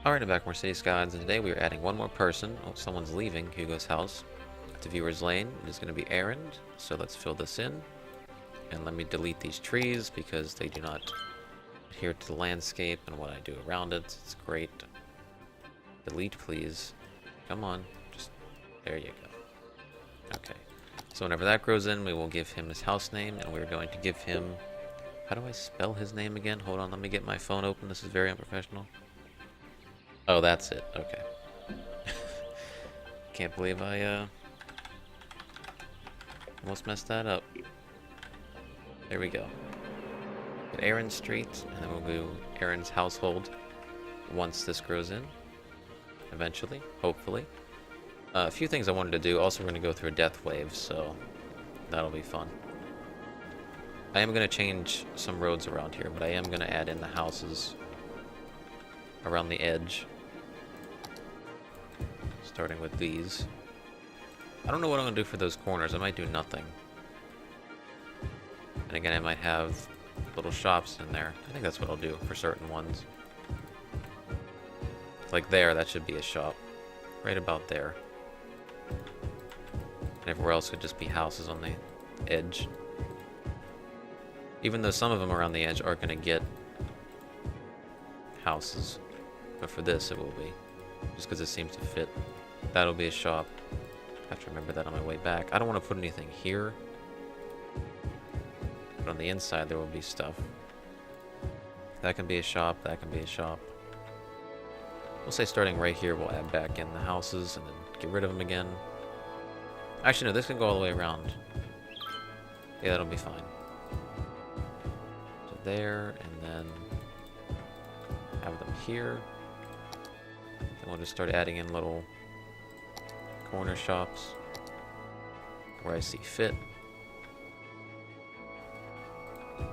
Alright, I'm back from City Skylines, and today we are adding one more person. Oh, someone's leaving Hugo's house to Viewer's Lane. It is going to be Aaron, so let's fill this in. And let me delete these trees because they do not adhere to the landscape and what I do around it. It's great. Delete, please. Come on. Just there you go. Okay. So whenever that grows in, we will give him his house name, and we're going to give him... How do I spell his name again? Hold on, let me get my phone open. This is very unprofessional. Oh, that's it. Okay. Can't believe I almost messed that up. There we go. Get Aaron Street, and then we'll do Aaron's household once this grows in. Eventually, hopefully. A few things I wanted to do. Also, we're going to go through a death wave, so that'll be fun. I am going to change some roads around here, but I am going to add in the houses around the edge. Starting with these. I don't know what I'm going to do for those corners. I might do nothing. And again, I might have little shops in there. I think that's what I'll do for certain ones. Like there, that should be a shop. Right about there. And everywhere else could just be houses on the edge. Even though some of them around the edge are going to get houses. But for this, it will be. Just because it seems to fit. That'll be a shop. I have to remember that on my way back. I don't want to put anything here. But on the inside, there will be stuff. That can be a shop. That can be a shop. We'll say starting right here, we'll add back in the houses and then get rid of them again. Actually, no, this can go all the way around. Yeah, that'll be fine. So there, and then have them here. And we'll just start adding in little corner shops where I see fit.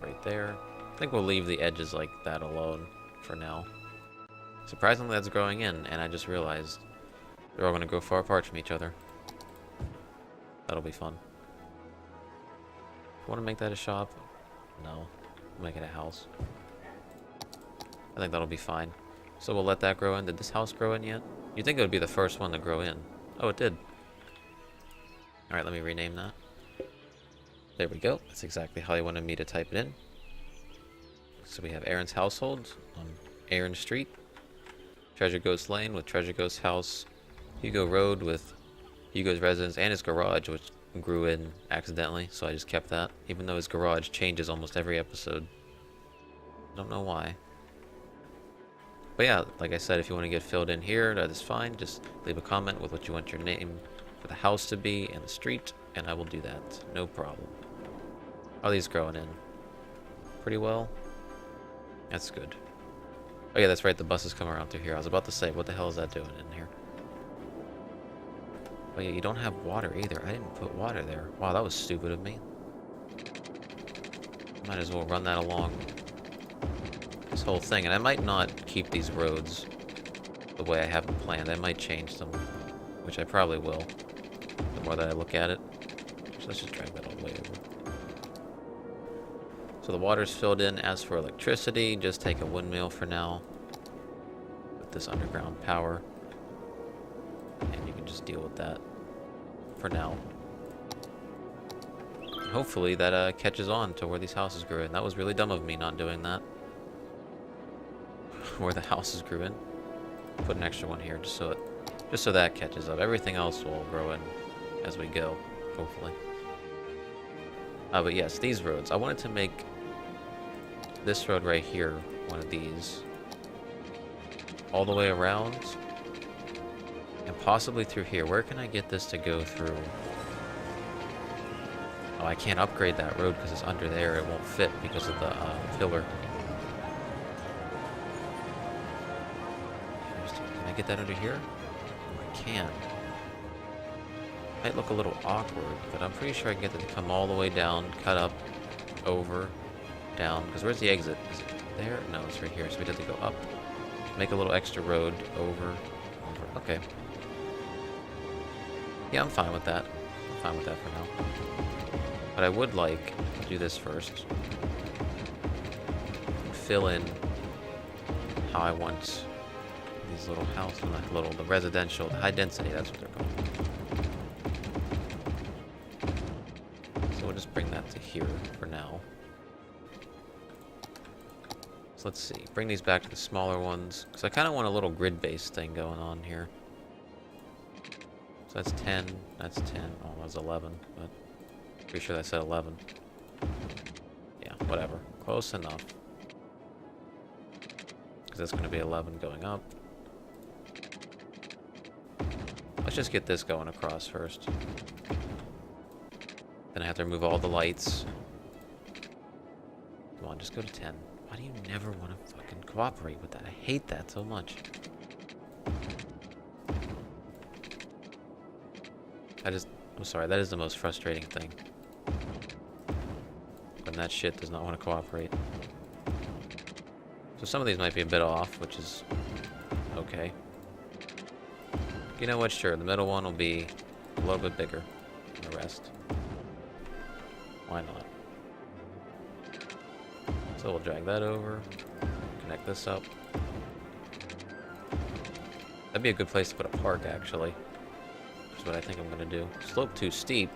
Right there. I think we'll leave the edges like that alone for now. Surprisingly, that's growing in, and I just realized they're all going to go far apart from each other. That'll be fun. Want to make that a shop? No. We'll make it a house. I think that'll be fine. So we'll let that grow in. Did this house grow in yet? You'd think it would be the first one to grow in. Oh, it did. Alright, let me rename that. There we go. That's exactly how you wanted me to type it in. So we have Aaron's household on Aaron Street. Treasure Ghost Lane with Treasure Ghost House. Hugo Road with Hugo's residence and his garage, which grew in accidentally, so I just kept that. Even though his garage changes almost every episode. Don't know why. But yeah, like I said, if you want to get filled in here, that is fine. Just leave a comment with what you want your name for the house to be and the street, and I will do that. No problem. How are these growing in? Pretty well? That's good. Oh yeah, that's right, the buses come around through here. I was about to say, what the hell is that doing in here? Oh yeah, you don't have water either. I didn't put water there. Wow, that was stupid of me. Might as well run that along this whole thing. And I might not keep these roads the way I have them planned. I might change them, which I probably will, the more that I look at it. So let's just drag that all the way over. So the water's filled in. As for electricity, just take a windmill for now with this underground power. And you can just deal with that for now. And hopefully that catches on to where these houses grew in. That was really dumb of me not doing that. Where the houses grew in. Put an extra one here just so that catches up. Everything else will grow in as we go, hopefully. But yes, these roads. I wanted to make this road right here one of these all the way around. And possibly through here. Where can I get this to go through? Oh, I can't upgrade that road because it's under there. It won't fit because of the pillar. Can I get that under here? Oh, I can. Might look a little awkward, but I'm pretty sure I can get it to come all the way down, cut up, over, down. Because where's the exit? Is it there? No, it's right here. So we have to go up, make a little extra road, over. Okay. Yeah, I'm fine with that. I'm fine with that for now. But I would like to do this first. Fill in how I want these little houses, not little, the residential, the high density, that's what they're called. So we'll just bring that to here for now. So let's see, bring these back to the smaller ones, because I kind of want a little grid-based thing going on here. So that's 10, that's 10, oh, that was 11, but pretty sure I said 11. Yeah, whatever, close enough. Because that's going to be 11 going up. Let's just get this going across first. Then I have to remove all the lights. Come on, just go to 10. Why do you never want to fucking cooperate with that? I hate that so much. I'm sorry, that is the most frustrating thing. When that shit does not want to cooperate. So some of these might be a bit off, which is okay. You know what, sure, the middle one will be a little bit bigger than the rest. Why not? So we'll drag that over, connect this up. That'd be a good place to put a park, actually. Which is what I think I'm gonna do. Slope too steep.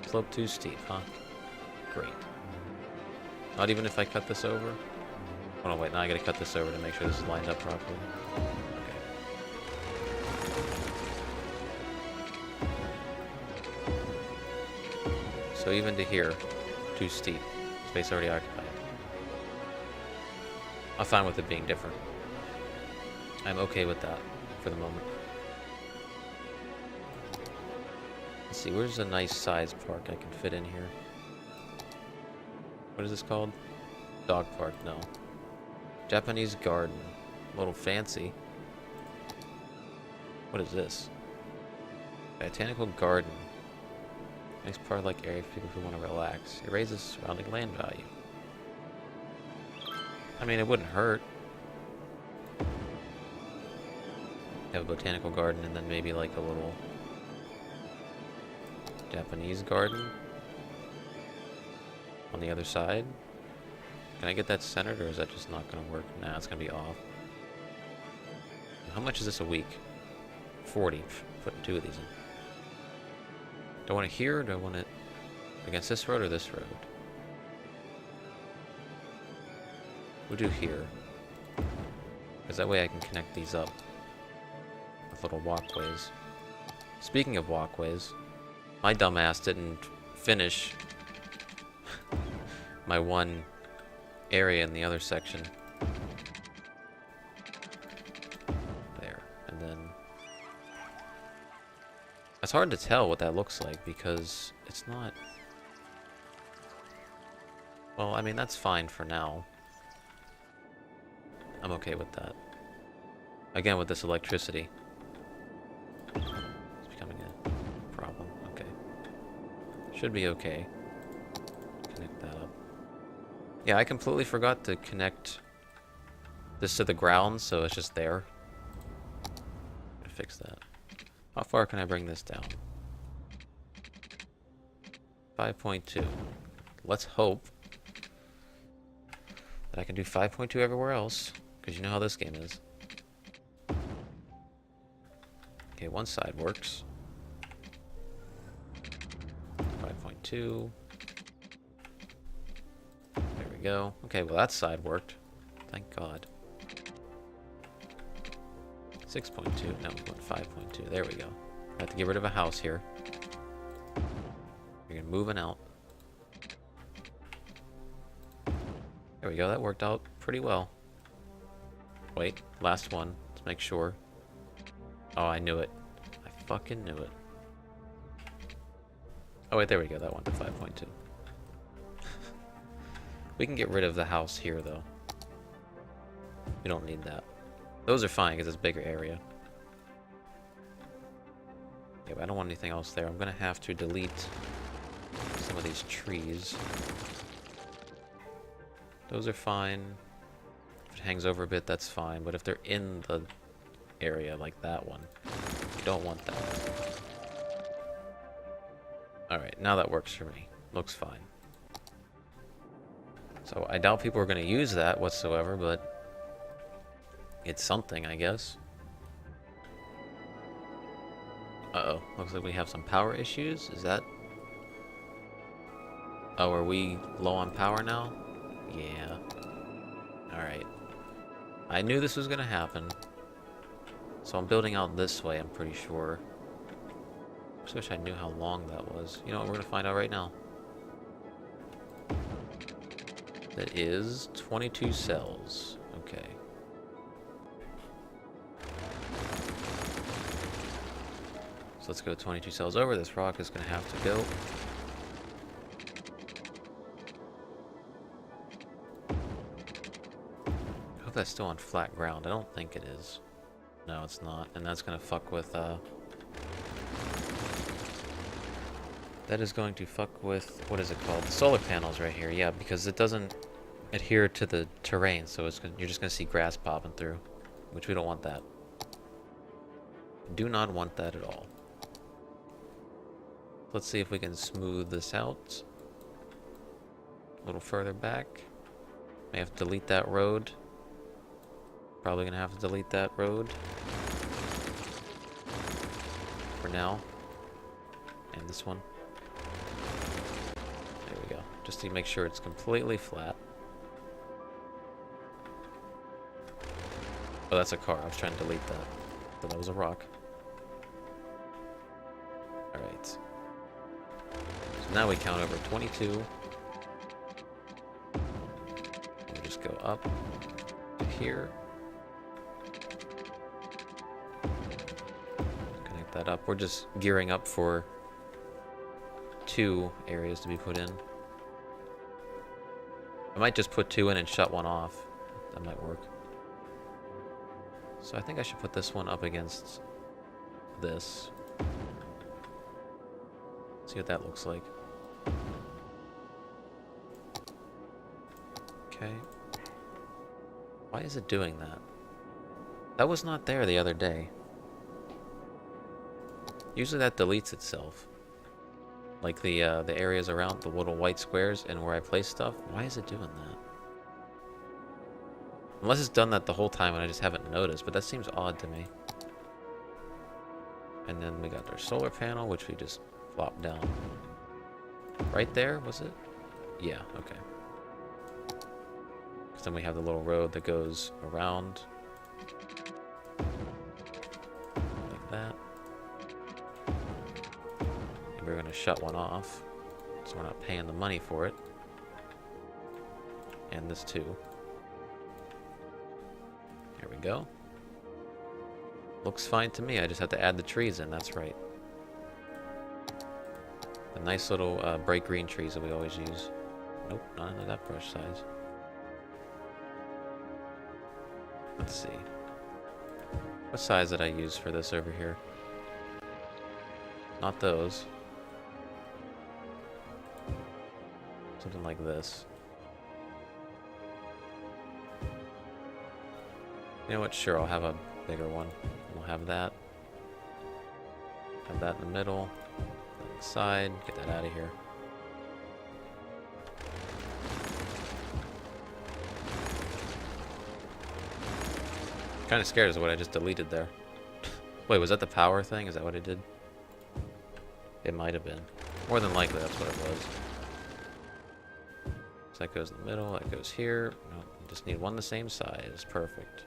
Slope too steep, huh? Great. Not even if I cut this over? Oh no, wait, now I gotta cut this over to make sure this is lined up properly. Okay. So even to here, too steep. Space already occupied. I'm fine with it being different. I'm okay with that for the moment. Let's see, where's a nice sized park I can fit in here? What is this called? Dog park, no. Japanese garden. A little fancy. What is this? Botanical garden. Nice park-like area for people who want to relax. It raises surrounding land value. I mean, it wouldn't hurt. Have a botanical garden and then maybe like a little Japanese garden on the other side. Can I get that centered, or is that just not going to work? Nah, it's going to be off. How much is this a week? 40. Putting 2 of these in. Do I want it here, or do I want it against this road or this road? We'll do here. Because that way I can connect these up with little walkways. Speaking of walkways, my dumbass didn't finish my one area in the other section. There. And then it's hard to tell what that looks like because it's not... Well, I mean, that's fine for now. I'm okay with that. Again, with this electricity. It's becoming a problem. Okay. Should be okay. Connect that up. Yeah, I completely forgot to connect this to the ground, so it's just there. Gotta fix that. How far can I bring this down? 5.2. Let's hope that I can do 5.2 everywhere else, because you know how this game is. Okay, one side works. 5.2. There we go. Okay, well that side worked. Thank God. 6.2. Now we went 5.2. There we go. I have to get rid of a house here. You're moving out. There we go. That worked out pretty well. Wait, last one. Let's make sure. Oh, I knew it. I fucking knew it. Oh wait, there we go. That went to 5.2. We can get rid of the house here, though. We don't need that. Those are fine, because it's a bigger area. Yeah, but I don't want anything else there. I'm going to have to delete some of these trees. Those are fine. If it hangs over a bit, that's fine. But if they're in the area, like that one, you don't want that. Alright, now that works for me. Looks fine. So I doubt people are going to use that whatsoever, but It's something, I guess. Uh-oh. Looks like we have some power issues. Is that... Oh, are we low on power now? Yeah. Alright. I knew this was gonna happen. So I'm building out this way, I'm pretty sure. Just wish I knew how long that was. You know what, we're gonna find out right now. That is 22 cells. Okay. So let's go 22 cells over. This rock is gonna have to go. I hope that's still on flat ground. I don't think it is. No, it's not. And that's gonna fuck with, that is going to fuck with, what is it called? The solar panels right here. Yeah, because it doesn't adhere to the terrain, so it's gonna, you're just gonna see grass popping through, which we don't want that. Do not want that at all. Let's see if we can smooth this out. A little further back. May have to delete that road. Probably gonna have to delete that road. For now. And this one. There we go. Just to make sure it's completely flat. Oh, that's a car. I was trying to delete that. But that was a rock. Alright. So now we count over 22. We just go up to here. Connect that up. We're just gearing up for 2 areas to be put in. I might just put 2 in and shut one off. That might work. So I think I should put this one up against this. See what that looks like. Okay. Why is it doing that? That was not there the other day. Usually that deletes itself. Like the areas around the little white squares and where I place stuff. Why is it doing that? Unless it's done that the whole time and I just haven't noticed, but that seems odd to me. And then we got our solar panel, which we just flopped down. Right there, was it? Yeah, okay. Because then we have the little road that goes around. Like that. And we're going to shut one off, so we're not paying the money for it. And this too. Here we go. Looks fine to me. I just have to add the trees in. That's right. The nice little bright green trees that we always use. Nope, not into that brush size. Let's see. What size did I use for this over here? Not those. Something like this. You know what? Sure, I'll have a bigger one. We'll have that. Have that in the middle. That on the side. Get that out of here. Kind of scared as what I just deleted there. Wait, was that the power thing? Is that what it did? It might have been. More than likely, that's what it was. So that goes in the middle. That goes here. Nope, just need one the same size. Perfect.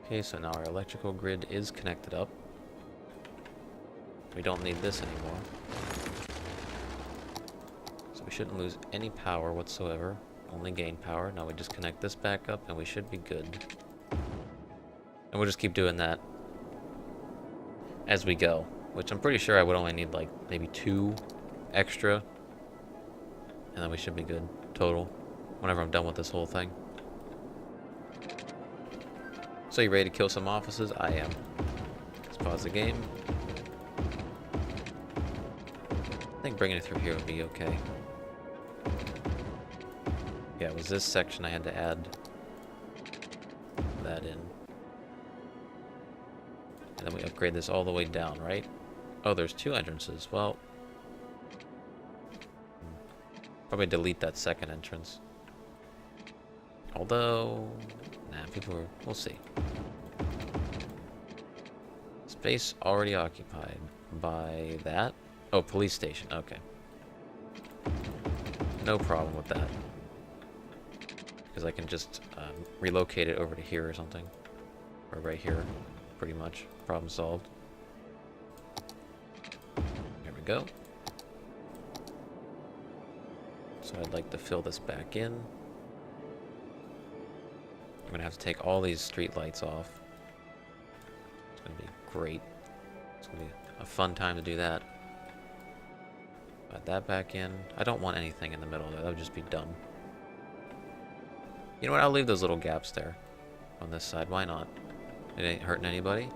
Okay, so now our electrical grid is connected up. We don't need this anymore. So we shouldn't lose any power whatsoever. Only gain power. Now we just connect this back up and we should be good. And we'll just keep doing that as we go. Which I'm pretty sure I would only need like maybe 2 extra. And then we should be good total whenever I'm done with this whole thing. So you ready to kill some offices? I am. Let's pause the game. I think bringing it through here would be okay. Yeah, it was this section I had to add that in. And then we upgrade this all the way down, right? Oh, there's 2 entrances. Well, probably delete that second entrance. Although, nah, we'll see. Space already occupied by that. Oh, police station. Okay. No problem with that. Because I can just relocate it over to here or something. Or right here. Pretty much. Problem solved. There we go. So I'd like to fill this back in. I'm going to have to take all these street lights off. It's going to be great. It's going to be a fun time to do that. Add that back in. I don't want anything in the middle there. That would just be dumb. You know what? I'll leave those little gaps there on this side. Why not? It ain't hurting anybody.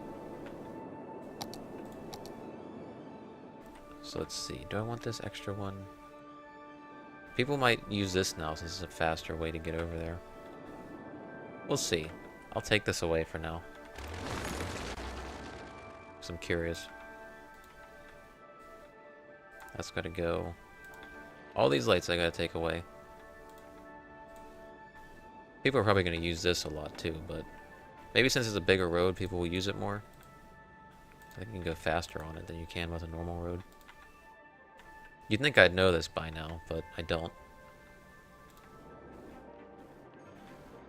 So let's see. Do I want this extra one? People might use this now since it's a faster way to get over there. We'll see. I'll take this away for now. Because I'm curious. That's gotta go. All these lights I gotta take away. People are probably gonna use this a lot too, but maybe since it's a bigger road, people will use it more. I think you can go faster on it than you can with a normal road. You'd think I'd know this by now, but I don't.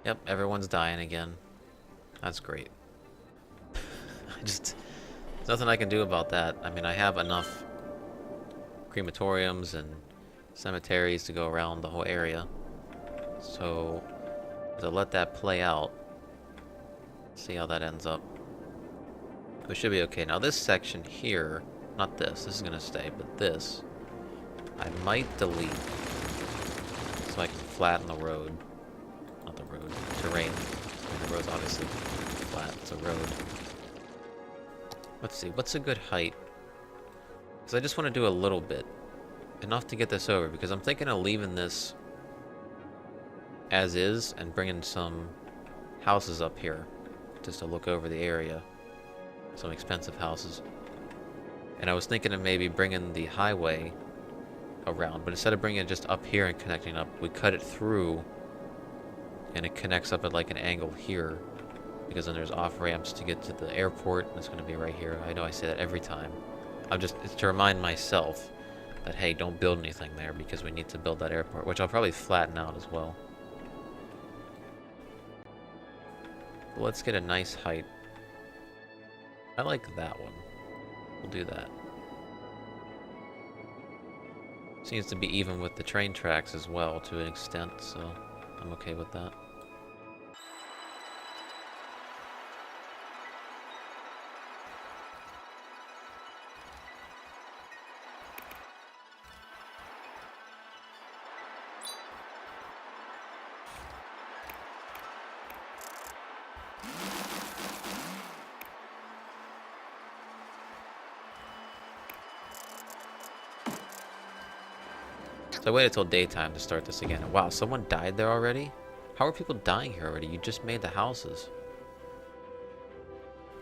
Yep, everyone's dying again. That's great. There's nothing I can do about that. I mean, I have enough crematoriums and cemeteries to go around the whole area. So, to let that play out, see how that ends up. We should be okay. Now this section here, not this is gonna stay, but this, I might delete so I can flatten the road. Not the road, terrain. I mean, the road's obviously flat, it's a road. Let's see, what's a good height? Because I just want to do a little bit. Enough to get this over, because I'm thinking of leaving this as is and bringing some houses up here just to look over the area. Some expensive houses. And I was thinking of maybe bringing the highway around, but instead of bringing it just up here and connecting up, we cut it through and it connects up at like an angle here, because then there's off ramps to get to the airport, and it's going to be right here. I know I say that every time. It's to remind myself that, hey, don't build anything there because we need to build that airport, which I'll probably flatten out as well. But let's get a nice height. I like that one. We'll do that. Seems to be even with the train tracks as well to an extent, so I'm okay with that. So I waited till daytime to start this again. Wow, someone died there already? How are people dying here already? You just made the houses.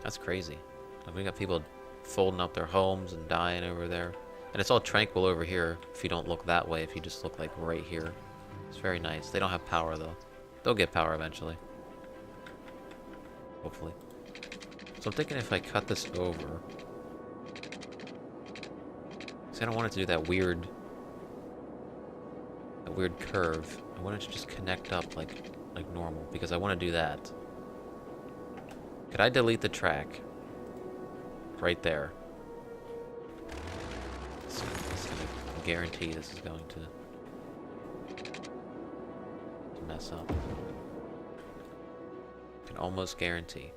That's crazy. We got people folding up their homes and dying over there. And it's all tranquil over here if you don't look that way, if you just look like right here. It's very nice. They don't have power though. They'll get power eventually. Hopefully. So I'm thinking if I cut this over... See, I don't want it to do that weird curve. I want it to just connect up like normal, because I want to do that. Could I delete the track right there? It's gonna guarantee this is going to mess up. I can almost guarantee.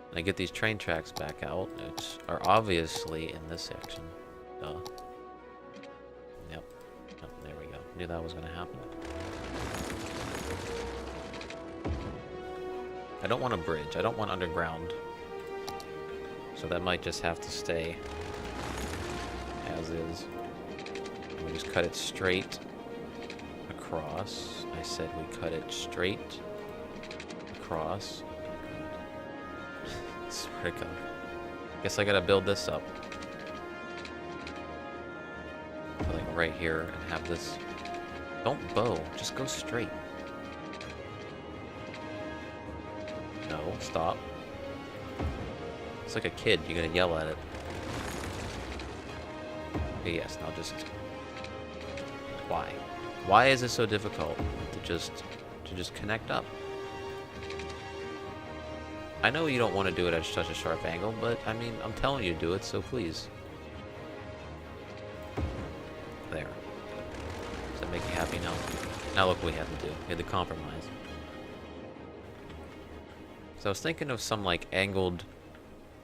And I get these train tracks back out, which are obviously in this section. Duh. Yep. Oh, there we go. Knew that was going to happen. I don't want a bridge. I don't want underground. So that might just have to stay as is. And we just cut it straight across. I said we cut it straight across. Swear to God. Guess I gotta build this up. Like right here and have this. Don't bow, just go straight. No, stop. It's like a kid, you gotta yell at it. Okay, yes, now just... Why? Why is it so difficult to just connect up? I know you don't want to do it at such a sharp angle, but I mean, I'm telling you to do it, so please. There. Does that make you happy now? Now look what we had to do. We had to compromise. So I was thinking of some like angled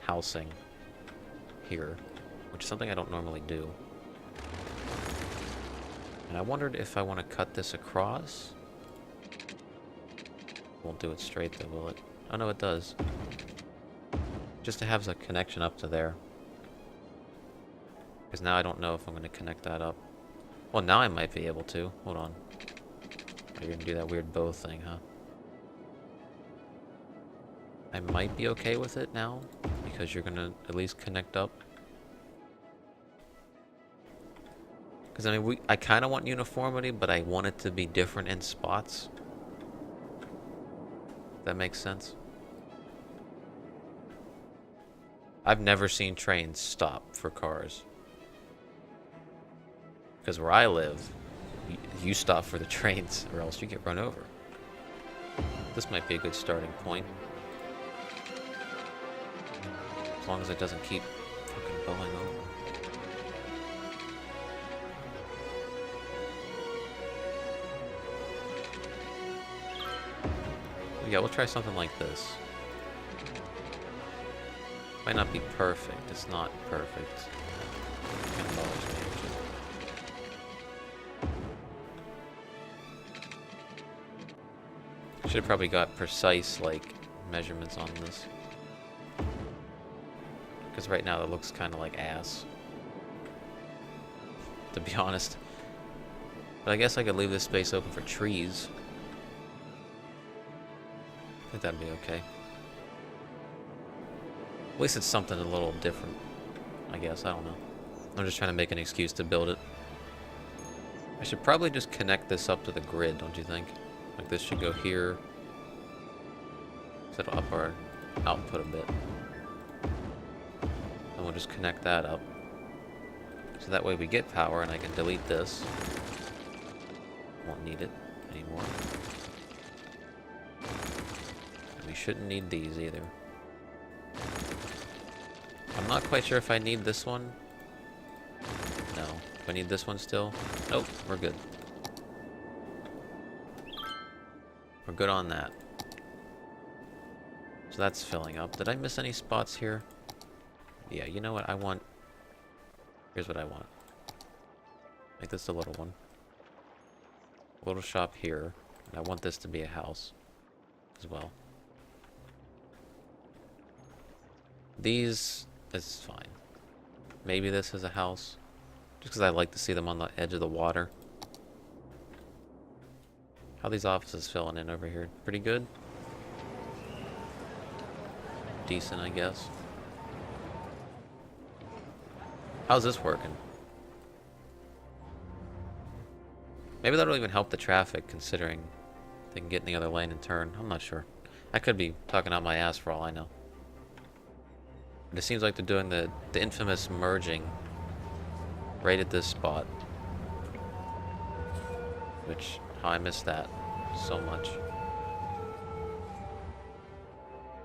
housing here, which is something I don't normally do. And I wondered if I want to cut this across. Won't do it straight though, will it? Oh no, it does. Just to have a connection up to there. Because now I don't know if I'm going to connect that up. Well, now I might be able to. Hold on. You're going to do that weird bow thing, huh? I might be okay with it now, because you're going to at least connect up. Because, I mean, I kind of want uniformity, but I want it to be different in spots. That makes sense. I've never seen trains stop for cars. Because where I live, you stop for the trains, or else you get run over. This might be a good starting point. As long as it doesn't keep fucking bowling over. Yeah, we'll try something like this. Might not be perfect. It's not perfect. Should have probably got precise, like, measurements on this. Because right now it looks kind of like ass. To be honest. But I guess I could leave this space open for trees. I think that'd be okay. At least it's something a little different. I guess, I don't know. I'm just trying to make an excuse to build it. I should probably just connect this up to the grid, don't you think? Like this should go here. So it'll up our output a bit. And we'll just connect that up. So that way we get power and I can delete this. Won't need it anymore. And we shouldn't need these either. I'm not quite sure if I need this one. No. Do I need this one still? Nope, we're good. We're good on that. So that's filling up. Did I miss any spots here? Yeah, you know what I want? Here's what I want. Make this a little one. A little shop here. And I want this to be a house as well. These is fine. Maybe this is a house. Just because I like to see them on the edge of the water. How are these offices filling in over here? Pretty good? Decent, I guess. How's this working? Maybe that'll even help the traffic, considering they can get in the other lane and turn. I'm not sure. I could be talking out my ass for all I know. But it seems like they're doing the infamous merging right at this spot. Which, how I missed that so much.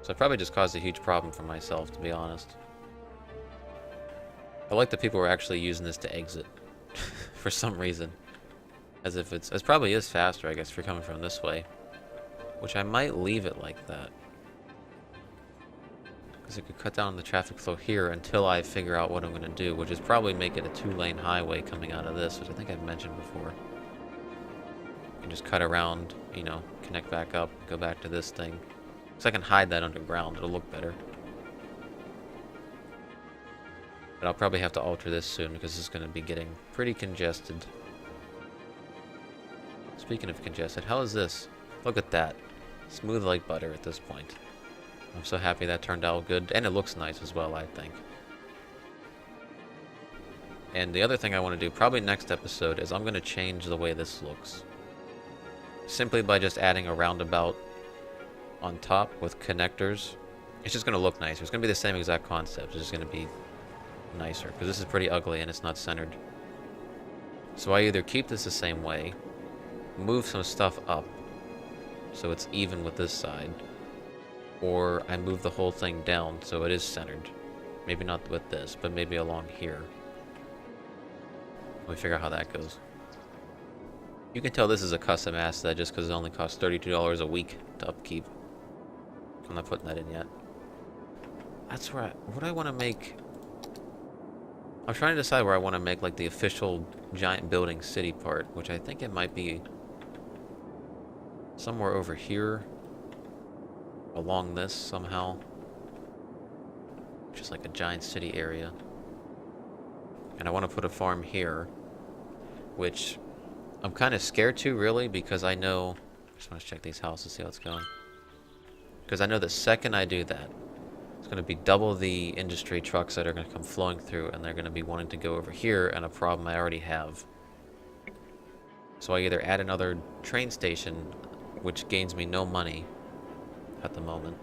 So I probably just caused a huge problem for myself, to be honest. I like that people were actually using this to exit. For some reason. As if it probably is faster, I guess, if you're coming from this way. Which I might leave it like that. Because it could cut down the traffic flow here until I figure out what I'm going to do. Which is probably make it a 2-lane highway coming out of this, which I think I've mentioned before. You can just cut around, you know, connect back up, go back to this thing. So I can hide that underground, it'll look better. But I'll probably have to alter this soon because it's going to be getting pretty congested. Speaking of congested, how is this? Look at that. Smooth like butter at this point. I'm so happy that turned out good. And it looks nice as well, I think. And the other thing I want to do, probably next episode, is I'm going to change the way this looks. Simply by just adding a roundabout on top with connectors. It's just going to look nicer. It's going to be the same exact concept. It's just going to be nicer. Because this is pretty ugly and it's not centered. So I either keep this the same way, move some stuff up so it's even with this side, or I move the whole thing down so it is centered. Maybe not with this, but maybe along here. Let me figure out how that goes. You can tell this is a custom asset just because it only costs $32 a week to upkeep. I'm not putting that in yet. That's where what do I want to make? I'm trying to decide where I want to make like the official giant building city part, which I think it might be somewhere over here along this somehow. Just like a giant city area. And I want to put a farm here, which I'm kind of scared to, really, because I know... I just want to check these houses, see how it's going. Because I know the second I do that, it's going to be double the industry trucks that are going to come flowing through, and they're going to be wanting to go over here, and a problem I already have. So I either add another train station, which gains me no money at the moment,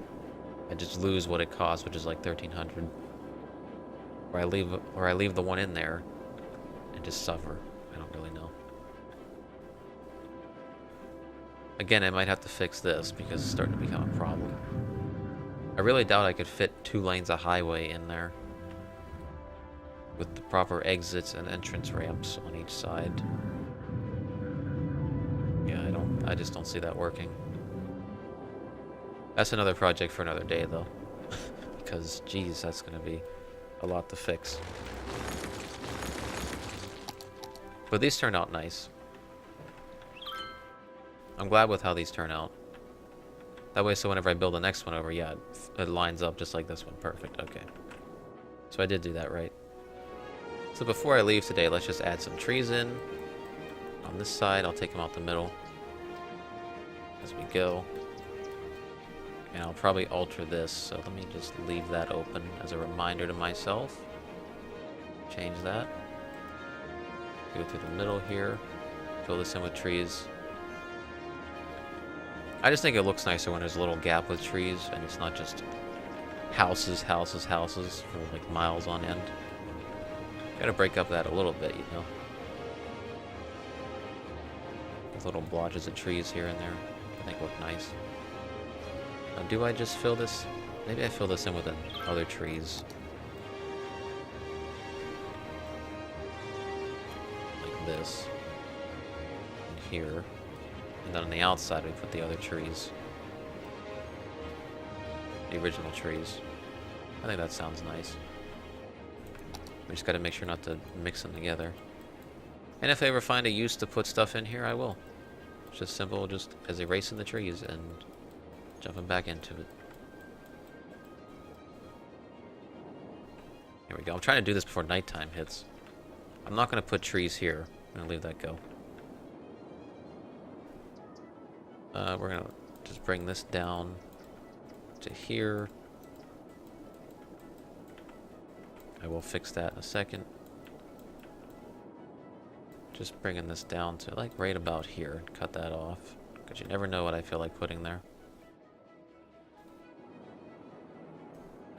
and just lose what it costs, which is like $1,300. Or I leave the one in there and just suffer. I don't really know. Again, I might have to fix this because it's starting to become a problem. I really doubt I could fit 2 lanes of highway in there with the proper exits and entrance ramps on each side. Yeah, I just don't see that working. That's another project for another day, though. Because, geez, that's going to be a lot to fix. But these turned out nice. I'm glad with how these turn out. That way, so whenever I build the next one over, yeah, it lines up just like this one. Perfect, okay. So I did do that right. So before I leave today, let's just add some trees in. On this side, I'll take them out the middle as we go. And I'll probably alter this, so let me just leave that open as a reminder to myself. Change that. Go through the middle here. Fill this in with trees. I just think it looks nicer when there's a little gap with trees, and it's not just houses, houses, houses for like miles on end. Gotta break up that a little bit, you know. With little blotches of trees here and there. I think look nice. Now, do I just fill this? Maybe I fill this in with other trees. Like this. And here. And then on the outside we put the other trees. The original trees. I think that sounds nice. We just gotta make sure not to mix them together. And if I ever find a use to put stuff in here, I will. It's just simple, just as erasing the trees and jumping back into it. Here we go. I'm trying to do this before nighttime hits. I'm not going to put trees here. I'm going to leave that go. We're going to just bring this down to here. I will fix that in a second. Just bringing this down to like right about here. Cut that off. Because you never know what I feel like putting there.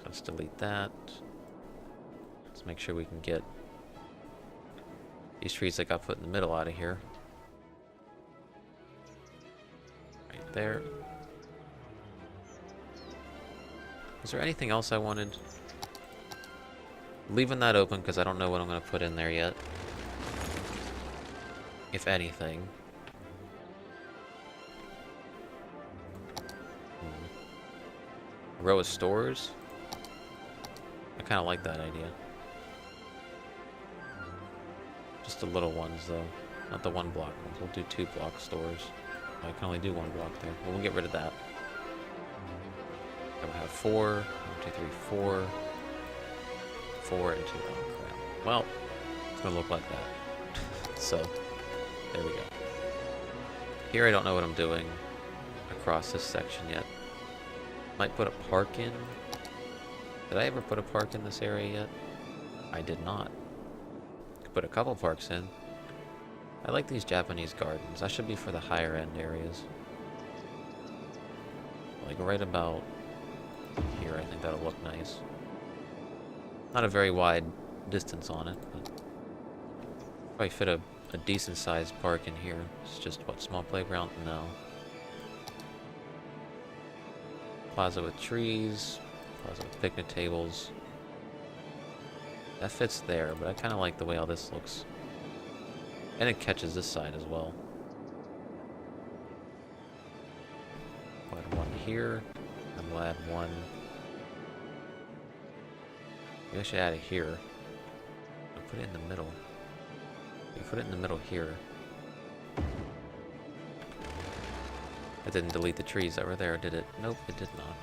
Let's delete that. Let's make sure we can get these trees that got put in the middle out of here. Right there. Is there anything else I wanted? Leaving that open because I don't know what I'm going to put in there yet. If anything. A row of stores? I kind of like that idea. Just the little ones, though. Not the 1 block ones. We'll do 2 block stores. I can only do 1 block there. Well, we'll get rid of that. I will have 4. 1, 2, 3, 4. 4 and 2. Oh, crap. Well, it's going to look like that. So, there we go. Here I don't know what I'm doing across this section yet. Might put a park in. Did I ever put a park in this area yet? I did not. Could put a couple parks in. I like these Japanese gardens. That should be for the higher end areas. Like right about here, I think that'll look nice. Not a very wide distance on it, but probably fit a decent sized park in here. It's just, what, small playground? No. Plaza with trees, plaza with picnic tables. That fits there, but I kind of like the way all this looks. And it catches this side as well. We'll add one here, and we'll add one. Maybe I should add it here. I'll put it in the middle. You put it in the middle here. It didn't delete the trees that were there, did it? Nope, it did not.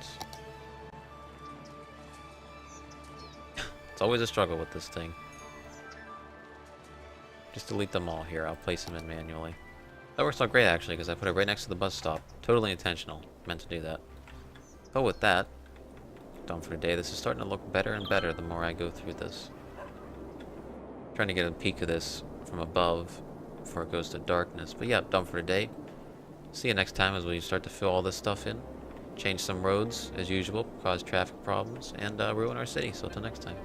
It's always a struggle with this thing. Just delete them all here. I'll place them in manually. That works out great, actually, because I put it right next to the bus stop. Totally intentional. Meant to do that. But with that, done for today. This is starting to look better and better the more I go through this. Trying to get a peek of this from above before it goes to darkness. But yeah, done for today. See you next time as we start to fill all this stuff in. Change some roads, as usual, cause traffic problems, and ruin our city. So until next time.